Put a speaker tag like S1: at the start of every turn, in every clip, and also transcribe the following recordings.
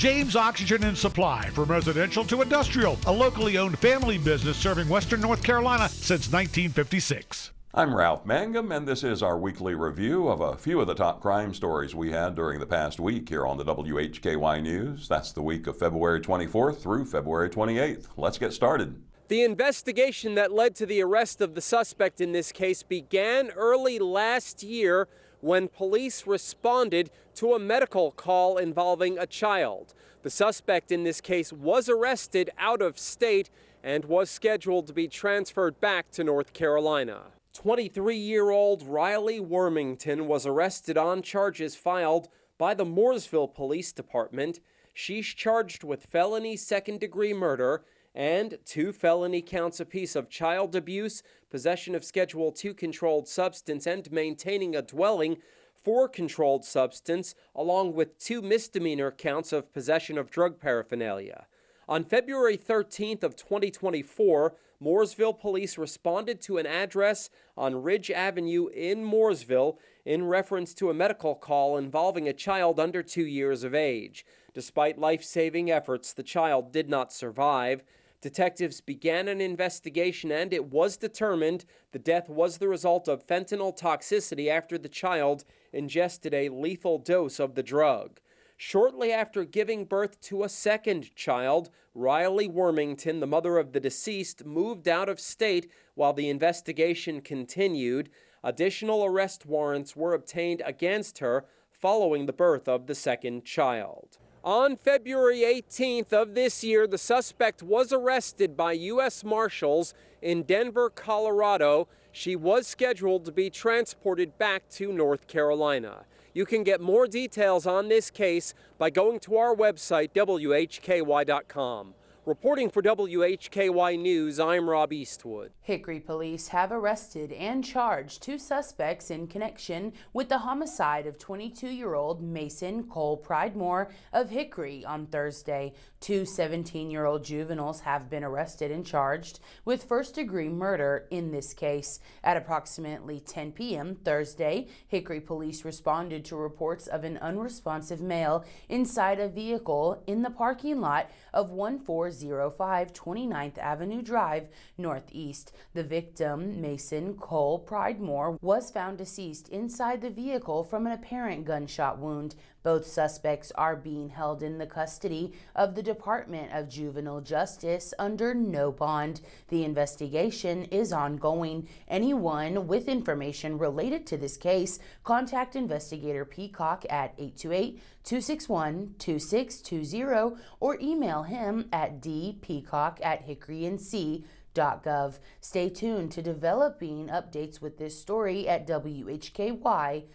S1: James Oxygen and Supply, from residential to industrial, a locally owned family business serving Western North Carolina since 1956.
S2: I'm Ralph Mangum, and this is our weekly review of a few of the top crime stories we had during the past week here on the WHKY News. That's the week of February 24th through February 28th. Let's get started.
S3: The investigation that led to the arrest of the suspect in this case began early last year when police responded to a medical call involving a child. The suspect in this case was arrested out of state and was scheduled to be transferred back to North Carolina. 23-year-old Riley Wormington was arrested on charges filed by the Mooresville Police Department. She's charged with felony second-degree murder and 2 felony counts apiece of child abuse, possession of Schedule II controlled substance, and maintaining a dwelling for controlled substance, along with 2 misdemeanor counts of possession of drug paraphernalia. On February 13th of 2024, Mooresville police responded to an address on Ridge Avenue in Mooresville in reference to a medical call involving a child under 2 years of age. Despite life-saving efforts, the child did not survive. Detectives began an investigation, and it was determined the death was the result of fentanyl toxicity after the child ingested a lethal dose of the drug. Shortly after giving birth to a second child, Riley Wormington, the mother of the deceased, moved out of state while the investigation continued. Additional arrest warrants were obtained against her following the birth of the second child. On February 18th of this year, the suspect was arrested by U.S. Marshals in Denver, Colorado. She was scheduled to be transported back to North Carolina. You can get more details on this case by going to our website, WHKY.com. Reporting for WHKY News, I'm Rob Eastwood.
S4: Hickory police have arrested and charged 2 suspects in connection with the homicide of 22-year-old Mason Cole Pridemore of Hickory on Thursday. 2 17-year-old juveniles have been arrested and charged with first-degree murder in this case. At approximately 10 p.m. Thursday, Hickory police responded to reports of an unresponsive male inside a vehicle in the parking lot of 1405 29th Avenue Drive Northeast. The victim, Mason Cole Pridemore, was found deceased inside the vehicle from an apparent gunshot wound. Both suspects are being held in the custody of the Department of Juvenile Justice under no bond. The investigation is ongoing. Anyone with information related to this case, contact Investigator Peacock at 828-261-2620 or email him at dpeacock@hickorync.gov. Stay tuned to developing updates with this story at WHKY.com.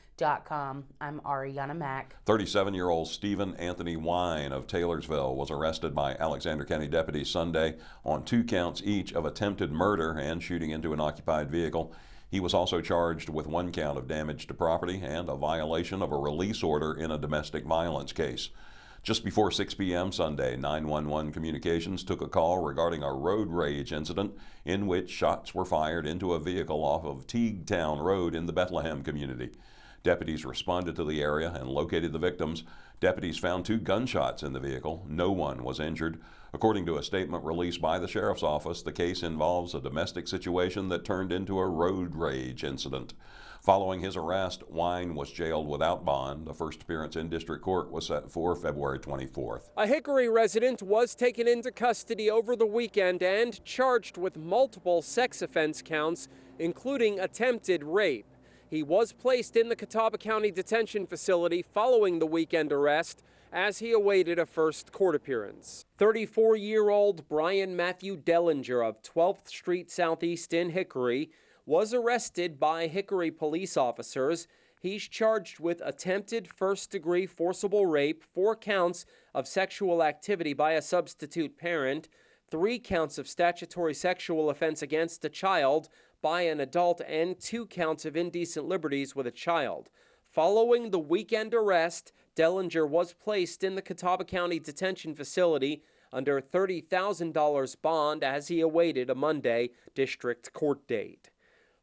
S4: I'm Ariana Mack.
S2: 37-year-old Stephen Anthony Wine of Taylorsville was arrested by Alexander County deputies Sunday on 2 counts each of attempted murder and shooting into an occupied vehicle. He was also charged with 1 count of damage to property and a violation of a release order in a domestic violence case. Just before 6 p.m. Sunday, 911 Communications took a call regarding a road rage incident in which shots were fired into a vehicle off of Teaguetown Road in the Bethlehem community. Deputies responded to the area and located the victims. Deputies found 2 gunshots in the vehicle. No one was injured. According to a statement released by the sheriff's office, the case involves a domestic situation that turned into a road rage incident. Following his arrest, Wine was jailed without bond. The first appearance in district court was set for February 24th.
S3: A Hickory resident was taken into custody over the weekend and charged with multiple sex offense counts, including attempted rape. He was placed in the Catawba County Detention Facility following the weekend arrest as he awaited a first court appearance. 34-year-old Brian Matthew Dellinger of 12th Street Southeast in Hickory was arrested by Hickory police officers. He's charged with attempted first-degree forcible rape, 4 counts of sexual activity by a substitute parent, 3 counts of statutory sexual offense against a child by an adult, and 2 counts of indecent liberties with a child. Following the weekend arrest, Dellinger was placed in the Catawba County Detention Facility under $30,000 bond as he awaited a Monday district court date.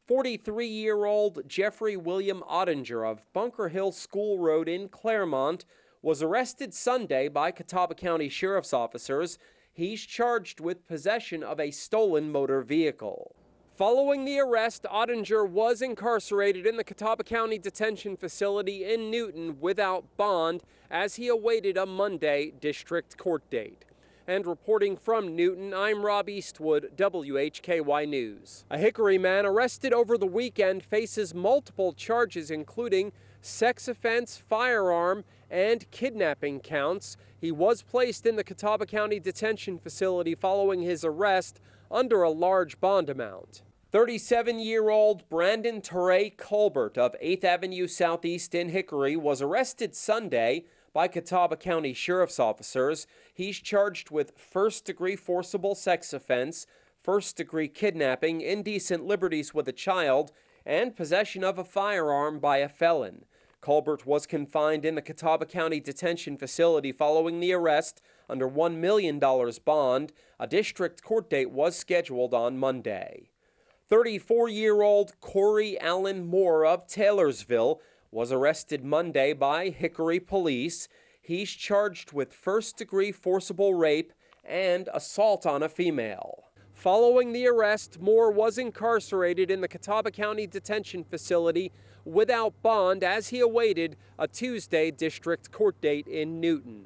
S3: 43-year-old Jeffrey William Ottinger of Bunker Hill School Road in Claremont was arrested Sunday by Catawba County Sheriff's officers. He's charged with possession of a stolen motor vehicle. Following the arrest, Ottinger was incarcerated in the Catawba County Detention Facility in Newton without bond as he awaited a Monday district court date. And reporting from Newton, I'm Rob Eastwood, WHKY News. A Hickory man arrested over the weekend faces multiple charges, including sex offense, firearm, and kidnapping counts. He was placed in the Catawba County Detention Facility following his arrest under a large bond amount. 37-year-old Brandon Teray Colbert of 8th Avenue Southeast in Hickory was arrested Sunday by Catawba County Sheriff's officers. He's charged with first-degree forcible sex offense, first-degree kidnapping, indecent liberties with a child, and possession of a firearm by a felon. Colbert was confined in the Catawba County Detention Facility following the arrest under $1 million bond. A district court date was scheduled on Monday. 34-year-old Corey Allen Moore of Taylorsville was arrested Monday by Hickory police. He's charged with first-degree forcible rape and assault on a female. Following the arrest, Moore was incarcerated in the Catawba County Detention Facility without bond as he awaited a Tuesday district court date in Newton.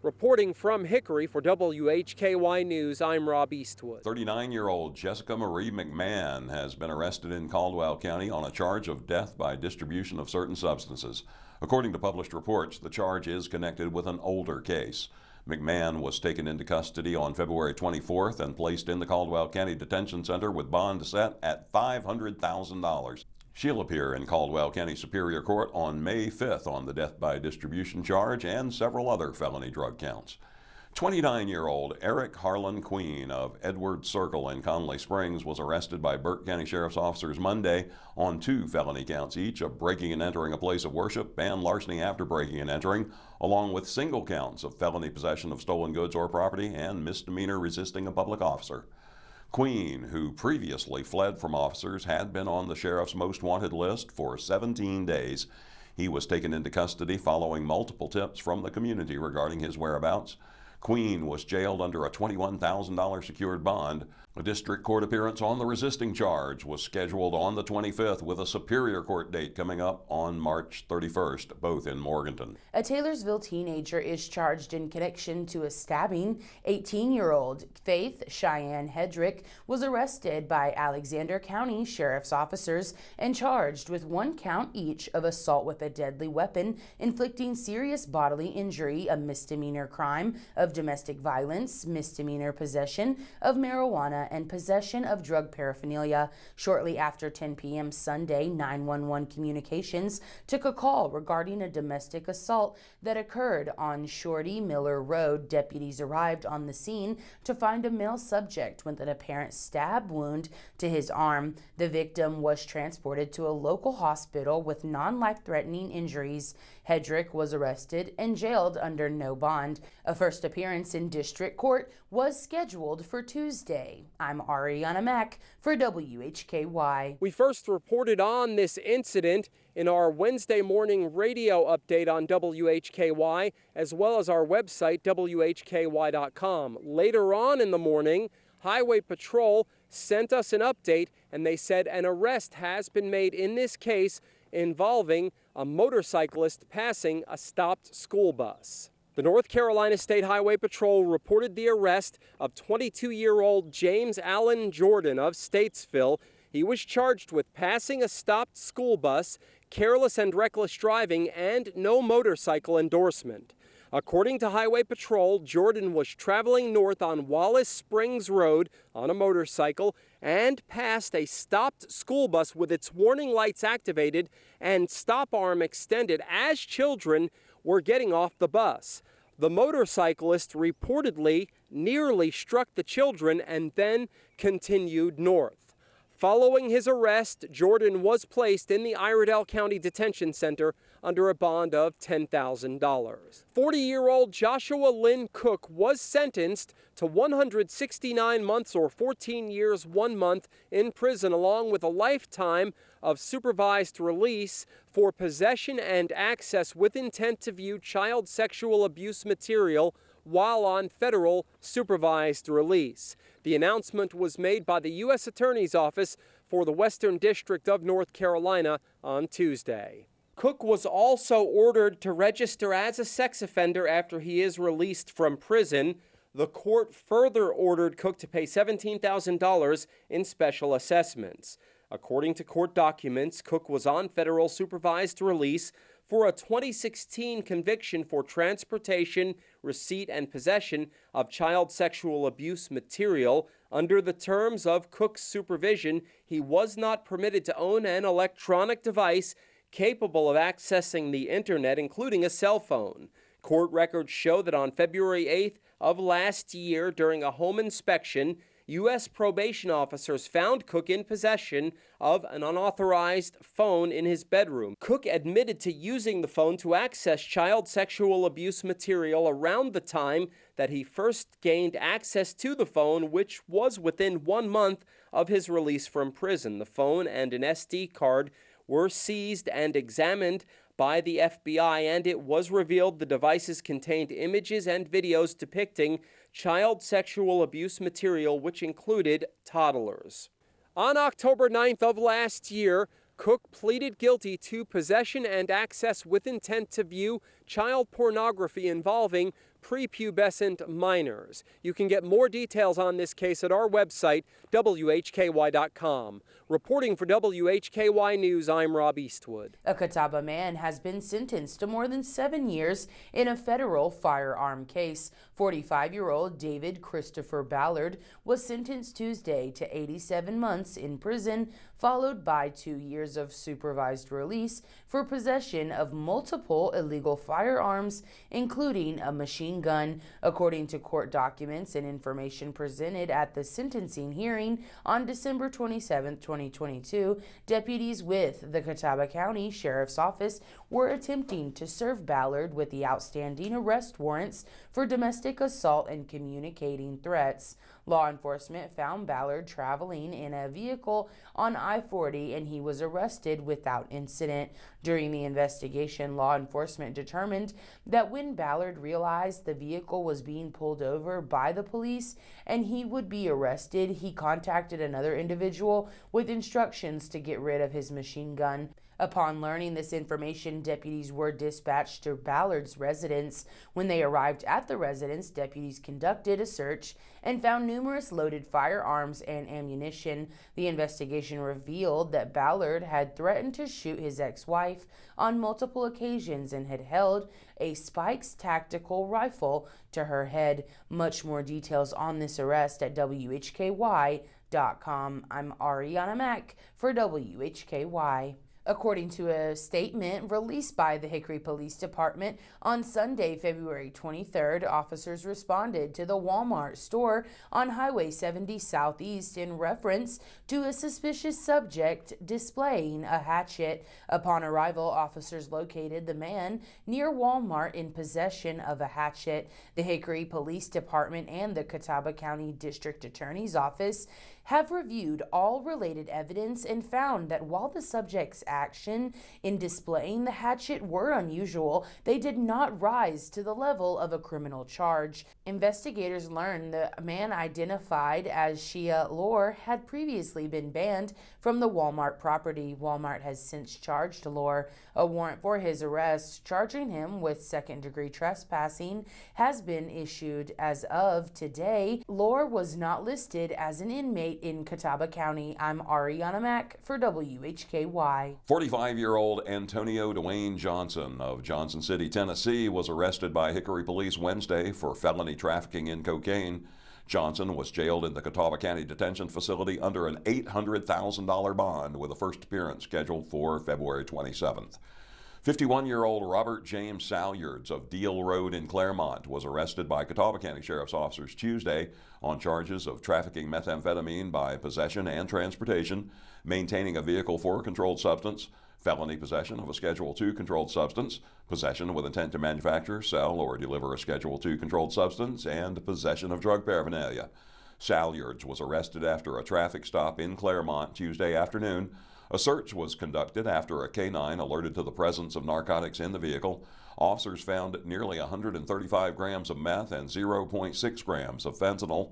S3: Reporting from Hickory for WHKY News, I'm Rob Eastwood.
S2: 39-year-old Jessica Marie McMahon has been arrested in Caldwell County on a charge of death by distribution of certain substances. According to published reports, the charge is connected with an older case. McMahon was taken into custody on February 24th and placed in the Caldwell County Detention Center with bond set at $500,000. She'll appear in Caldwell County Superior Court on May 5th on the death by distribution charge and several other felony drug counts. 29-year-old Eric Harlan Queen of Edward Circle in Conley Springs was arrested by Burke County Sheriff's officers Monday on 2 felony counts each of breaking and entering a place of worship and larceny after breaking and entering, along with single counts of felony possession of stolen goods or property and misdemeanor resisting a public officer. Queen, who previously fled from officers, had been on the sheriff's most wanted list for 17 days. He was taken into custody following multiple tips from the community regarding his whereabouts. Queen was jailed under a $21,000 secured bond. A district court appearance on the resisting charge was scheduled on the 25th with a Superior Court date coming up on March 31st, both in Morganton.
S4: A Taylorsville teenager is charged in connection to a stabbing. 18-year-old Faith Cheyenne Hedrick was arrested by Alexander County Sheriff's officers and charged with 1 count each of assault with a deadly weapon, inflicting serious bodily injury, a misdemeanor crime of domestic violence, misdemeanor possession of marijuana, and possession of drug paraphernalia. Shortly after 10 p.m. Sunday, 911 Communications took a call regarding a domestic assault that occurred on Shorty Miller Road. Deputies arrived on the scene to find a male subject with an apparent stab wound to his arm. The victim was transported to a local hospital with non-life-threatening injuries. Hedrick was arrested and jailed under no bond. A first appearance in district court was scheduled for Tuesday. I'm Ariana Mack for WHKY.
S3: We first reported on this incident in our Wednesday morning radio update on WHKY, as well as our website, WHKY.com. Later on in the morning, Highway Patrol sent us an update, and they said an arrest has been made in this case involving a motorcyclist passing a stopped school bus. The North Carolina State Highway Patrol reported the arrest of 22-year-old James Allen Jordan of Statesville. He was charged with passing a stopped school bus, careless and reckless driving, and no motorcycle endorsement. According to Highway Patrol, Jordan was traveling north on Wallace Springs Road on a motorcycle and passed a stopped school bus with its warning lights activated and stop arm extended as children were getting off the bus. The motorcyclist reportedly nearly struck the children and then continued north. Following his arrest, Jordan was placed in the Iredell County Detention Center under a bond of $10,000. 40-year-old Joshua Lynn Cook was sentenced to 169 months or 14 years, 1 month in prison, along with a lifetime of supervised release for possession and access with intent to view child sexual abuse material while on federal supervised release. The announcement was made by the U.S. Attorney's Office for the Western District of North Carolina on Tuesday. Cook was also ordered to register as a sex offender after he is released from prison. The court further ordered Cook to pay $17,000 in special assessments. According to court documents, Cook was on federal supervised release for a 2016 conviction for transportation, receipt, and possession of child sexual abuse material. Under the terms of Cook's supervision, he was not permitted to own an electronic device capable of accessing the internet, including a cell phone. Court records show that on February 8th of last year, during a home inspection, U.S. probation officers found Cook in possession of an unauthorized phone in his bedroom. Cook admitted to using the phone to access child sexual abuse material around the time that he first gained access to the phone, which was within 1 month of his release from prison. The phone and an SD card were seized and examined by the FBI, and it was revealed the devices contained images and videos depicting child sexual abuse material, which included toddlers. On October 9th of last year, Cook pleaded guilty to possession and access with intent to view child pornography involving prepubescent minors. You can get more details on this case at our website, WHKY.com. Reporting for WHKY News, I'm Rob Eastwood.
S4: A Catawba man has been sentenced to more than 7 years in a federal firearm case. 45-year-old David Christopher Ballard was sentenced Tuesday to 87 months in prison, followed by 2 years of supervised release for possession of multiple illegal firearms, including a machine gun. According to court documents and information presented at the sentencing hearing on December 27, 2022, deputies with the Catawba County Sheriff's Office were attempting to serve Ballard with the outstanding arrest warrants for domestic assault and communicating threats. Law enforcement found Ballard traveling in a vehicle on I-40 and he was arrested without incident. During the investigation, law enforcement determined that when Ballard realized the vehicle was being pulled over by the police and he would be arrested, he contacted another individual with instructions to get rid of his machine gun. Upon learning this information, deputies were dispatched to Ballard's residence. When they arrived at the residence, deputies conducted a search and found numerous loaded firearms and ammunition. The investigation revealed that Ballard had threatened to shoot his ex-wife on multiple occasions and had held a Spikes tactical rifle to her head. Much more details on this arrest at WHKY.com. I'm Ariana Mack for WHKY. According to a statement released by the Hickory Police Department on Sunday, February 23rd, officers responded to the Walmart store on Highway 70 Southeast in reference to a suspicious subject displaying a hatchet. Upon arrival, officers located the man near Walmart in possession of a hatchet. The Hickory Police Department and the Catawba County District Attorney's Office have reviewed all related evidence and found that while the subject's action in displaying the hatchet were unusual, they did not rise to the level of a criminal charge. Investigators learned the man identified as Shia Lore had previously been banned from the Walmart property. Walmart has since charged Lore. A warrant for his arrest, charging him with second-degree trespassing, has been issued as of today. Lore was not listed as an inmate in Catawba County. I'm Ariana Mack for WHKY.
S2: 45-year-old Antonio Dwayne Johnson of Johnson City, Tennessee, was arrested by Hickory Police Wednesday for felony trafficking in cocaine. Johnson was jailed in the Catawba County Detention Facility under an $800,000 bond with a first appearance scheduled for February 27th. 51-year-old Robert James Salyards of Deal Road in Claremont was arrested by Catawba County Sheriff's officers Tuesday on charges of trafficking methamphetamine by possession and transportation, maintaining a vehicle for a controlled substance, felony possession of a Schedule II controlled substance, possession with intent to manufacture, sell, or deliver a Schedule II controlled substance, and possession of drug paraphernalia. Salyards was arrested after a traffic stop in Claremont Tuesday afternoon. A search was conducted after a canine alerted to the presence of narcotics in the vehicle. Officers found nearly 135 grams of meth and 0.6 grams of fentanyl.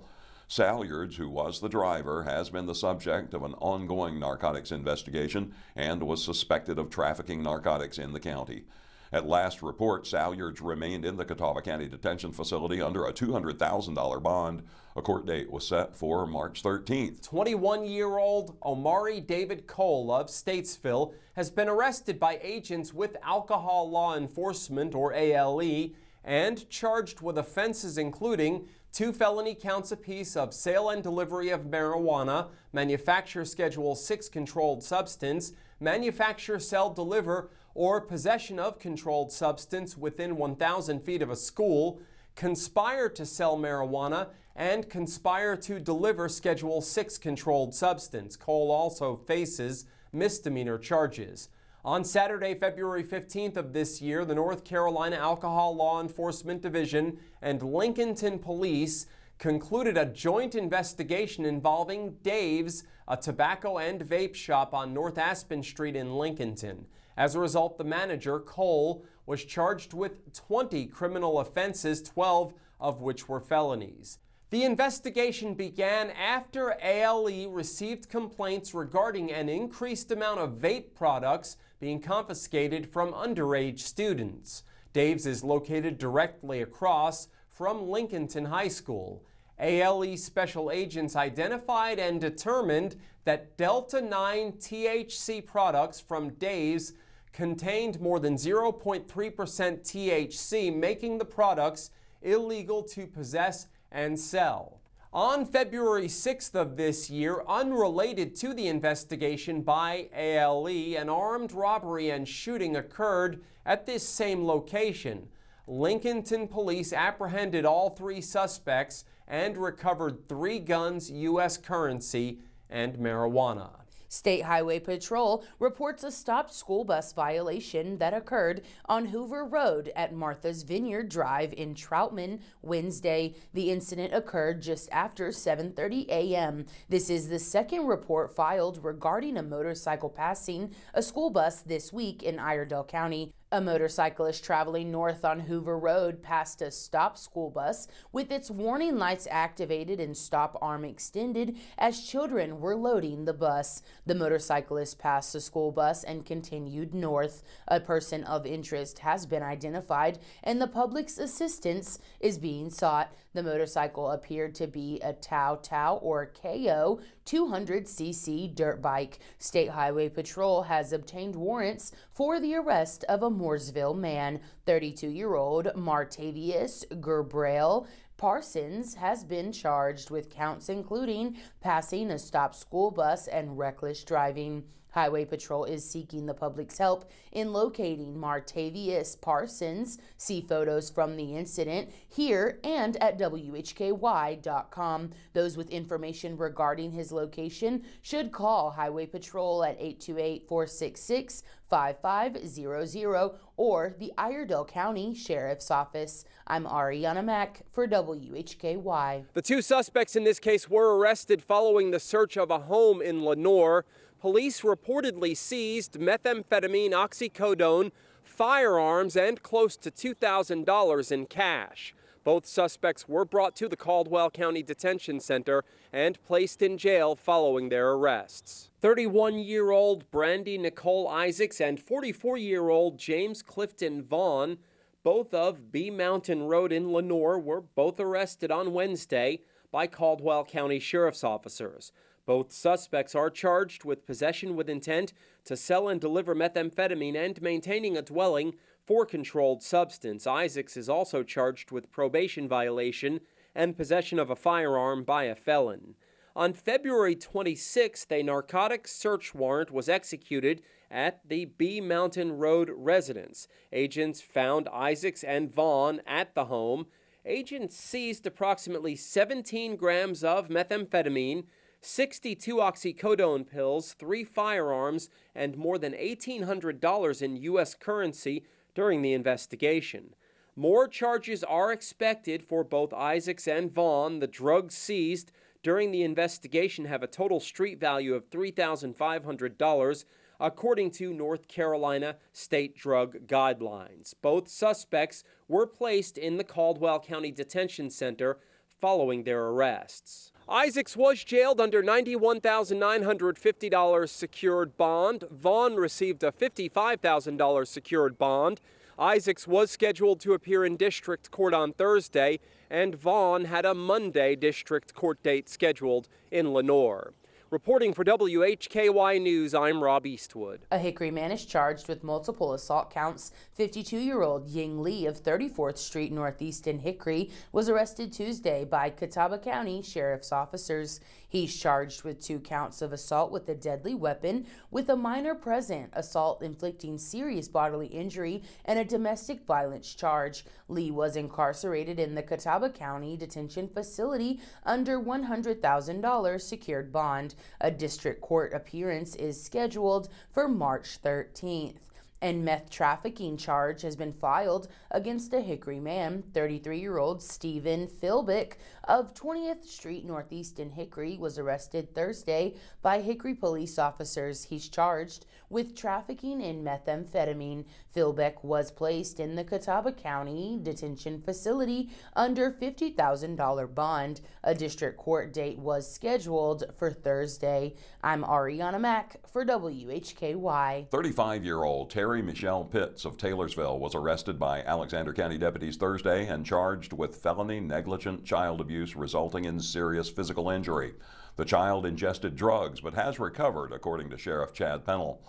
S2: Salyards, who was the driver, has been the subject of an ongoing narcotics investigation and was suspected of trafficking narcotics in the county. At last report, Salyards remained in the Catawba County Detention Facility under a $200,000 bond. A court date was set for March 13th.
S3: 21-year-old Omari David Cole of Statesville has been arrested by agents with Alcohol Law Enforcement, or ALE, and charged with offenses including 2 felony counts apiece of sale and delivery of marijuana, manufacture Schedule VI controlled substance, manufacture, sell, deliver, or possession of controlled substance within 1,000 feet of a school, conspire to sell marijuana, and conspire to deliver Schedule VI controlled substance. Cole also faces misdemeanor charges. On Saturday, February 15th of this year, the North Carolina Alcohol Law Enforcement Division and Lincolnton Police concluded a joint investigation involving Dave's, a tobacco and vape shop on North Aspen Street in Lincolnton. As a result, the manager, Cole, was charged with 20 criminal offenses, 12 of which were felonies. The investigation began after ALE received complaints regarding an increased amount of vape products being confiscated from underage students. Dave's is located directly across from Lincolnton High School. ALE special agents identified and determined that Delta-9 THC products from Dave's contained more than 0.3% THC, making the products illegal to possess and sell. On February 6th of this year, unrelated to the investigation by ALE, an armed robbery and shooting occurred at this same location. Lincolnton police apprehended all 3 suspects and recovered 3 guns, U.S. currency, and marijuana.
S4: State Highway Patrol reports a stopped school bus violation that occurred on Hoover Road at Martha's Vineyard Drive in Troutman Wednesday. The incident occurred just after 7:30 a.m. This is the second report filed regarding a motorcycle passing a school bus this week in Iredell County. A motorcyclist traveling north on Hoover Road passed a stopped school bus with its warning lights activated and stop arm extended as children were loading the bus. The motorcyclist passed the school bus and continued north. A person of interest has been identified and the public's assistance is being sought. The motorcycle appeared to be a Tau or KO 200cc dirt bike. State Highway Patrol has obtained warrants for the arrest of a Mooresville man. 32-year-old Martavius Gerbrail Parsons has been charged with counts including passing a stopped school bus and reckless driving. Highway Patrol is seeking the public's help in locating Martavius Parsons. See photos from the incident here and at WHKY.com. Those with information regarding his location should call Highway Patrol at 828-466-5500 or the Iredell County Sheriff's Office. I'm Ariana Mack for WHKY.
S3: The 2 suspects in this case were arrested following the search of a home in Lenoir. Police reportedly seized methamphetamine, oxycodone, firearms, and close to $2,000 in cash. Both suspects were brought to the Caldwell County Detention Center and placed in jail following their arrests. 31-year-old Brandy Nicole Isaacs and 44-year-old James Clifton Vaughn, both of B Mountain Road in Lenoir, were both arrested on Wednesday by Caldwell County Sheriff's officers. Both suspects are charged with possession with intent to sell and deliver methamphetamine and maintaining a dwelling for controlled substance. Isaacs is also charged with probation violation and possession of a firearm by a felon. On February 26th, a narcotics search warrant was executed at the B Mountain Road residence. Agents found Isaacs and Vaughn at the home. Agents seized approximately 17 grams of methamphetamine, 62 oxycodone pills, 3 firearms, and more than $1,800 in U.S. currency during the investigation. More charges are expected for both Isaacs and Vaughn. The drugs seized during the investigation have a total street value of $3,500, according to North Carolina state drug guidelines. Both suspects were placed in the Caldwell County Detention Center following their arrests. Isaacs was jailed under $91,950 secured bond. Vaughn received a $55,000 secured bond. Isaacs was scheduled to appear in district court on Thursday, and Vaughn had a Monday district court date scheduled in Lenoir. Reporting for WHKY News, I'm Rob Eastwood.
S4: A Hickory man is charged with multiple assault counts. 52-year-old Ying Lee of 34th Street Northeast in Hickory was arrested Tuesday by Catawba County Sheriff's officers. He's charged with 2 counts of assault with a deadly weapon with a minor present, assault inflicting serious bodily injury, and a domestic violence charge. Lee was incarcerated in the Catawba County Detention Facility under $100,000 secured bond. A district court appearance is scheduled for March 13th. And meth trafficking charge has been filed against a Hickory man. 33-year-old Stephen Philbick of 20th Street Northeast in Hickory was arrested Thursday by Hickory police officers. He's charged with trafficking in methamphetamine. Philbick was placed in the Catawba County Detention Facility under $50,000 bond. A district court date was scheduled for Thursday. I'm Ariana Mack for WHKY.
S2: 35-year-old Terry Michelle Pitts of Taylorsville was arrested by Alexander County deputies Thursday and charged with felony negligent child abuse resulting in serious physical injury. The child ingested drugs but has recovered, according to Sheriff Chad Pennell.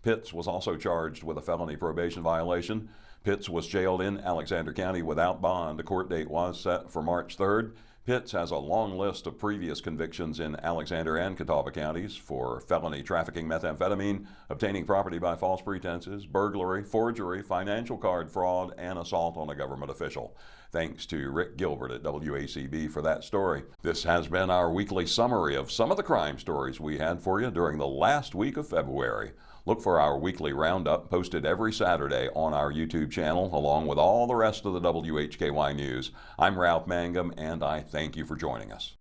S2: Pitts was also charged with a felony probation violation. Pitts was jailed in Alexander County without bond. A court date was set for March 3rd. Pitts has a long list of previous convictions in Alexander and Catawba counties for felony trafficking methamphetamine, obtaining property by false pretenses, burglary, forgery, financial card fraud, and assault on a government official. Thanks to Rick Gilbert at WACB for that story. This has been our weekly summary of some of the crime stories we had for you during the last week of February. Look for our weekly roundup posted every Saturday on our YouTube channel, along with all the rest of the WHKY news. I'm Ralph Mangum, and I thank you for joining us.